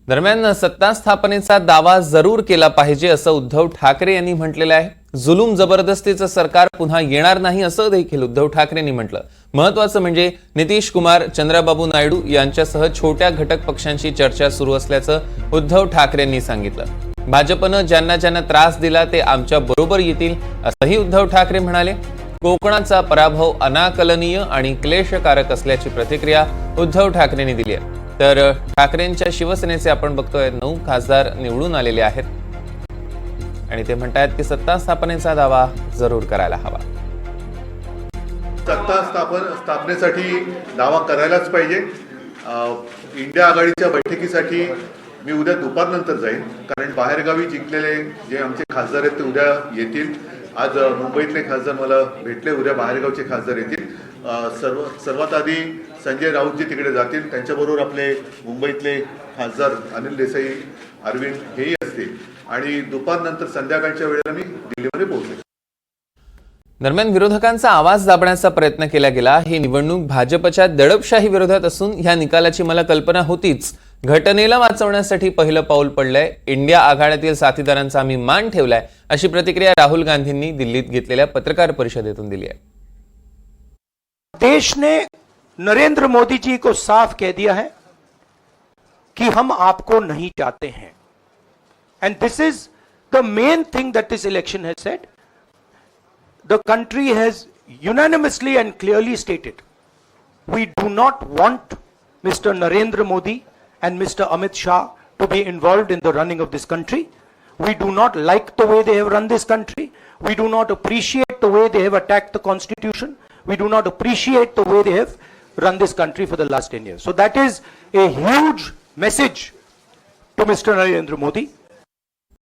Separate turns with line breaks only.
दरम्यान सत्ता स्थापनेचा दावा जरूर केला पाहिजे असं उद्धव ठाकरे यांनी म्हटलेलं आहे. जुलूम जबरदस्तीचं सरकार पुन्हा येणार नाही असं देखील उद्धव ठाकरेंनी म्हटलं. महत्त्वाचं म्हणजे नितीश कुमार, चंद्राबाबू नायडू यांच्यासह छोट्या घटक पक्षांशी चर्चा सुरू असल्याचं उद्धव ठाकरेंनी सांगितलं. भाजपनं ज्यांना ज्यांना त्रास दिला ते आमच्या बरोबर येतील असंही उद्धव ठाकरे म्हणाले. कोकणाचा पराभव अनाकलनीय आणि क्लेशकारक असल्याची प्रतिक्रिया उद्धव ठाकरेंनी दिली आहे. तर ठाकरेंच्या शिवसेनेचे आपण बघतोय 9 खासदार निवडून आलेले आहेत आणि ते म्हणतात की सत्ता स्थापनेचा दावा जरूर करायला हवा.
सत्ता स्थापनेसाठी दावा करायलाच पाहिजे. इंडिया आघाडीच्या बैठकीसाठी मी उद्या दुपारनंतर जाईन, कारण बाहेरगावी जिंकलेले जे आमचे खासदार आहेत ते उद्या येतील. आज मुंबईतले खासदार मला भेटले, उद्या बाहेरगावचे खासदार येतील. सर्वात आधी संजय राऊतजी तिकडे जातील, त्यांच्याबरोबर आपले मुंबईतले खासदार अनिल देसाई, अरविंद हेही असतील आणि दुपारनंतर संध्याकाळच्या वेळेला मी दिल्लीमध्ये पोहोचेन.
दरम्यान विरोधकांचा आवाज दाबण्याचा प्रयत्न केला गेला. ही निवडणूक भाजपच्या दडपशाही विरोधात असून ह्या निकालाची मला कल्पना होतीच. घटनेला वाचवण्यासाठी पहिलं पाऊल पडलंय. इंडिया आघाडीतील साथीदारांचा आम्ही मान ठेवलाय अशी प्रतिक्रिया राहुल गांधींनी दिल्लीत घेतलेल्या पत्रकार परिषदेतून दिली आहे.
देश ने नरेंद्र मोदी जी को साफ कह दिया है कि हम आपको नहीं चाहते हैं. End this is the main thing that this election has sed. The country has unanimously and clearly stated, we do not want Mr. Narendra Modi and Mr. Amit Shah to be involved in the running of this country. We do not like the way they have run this country. We do not appreciate the way they have attacked the constitution. We do not appreciate the way they have run this country for the last 10 years. So that is a huge message to Mr. Narendra Modi.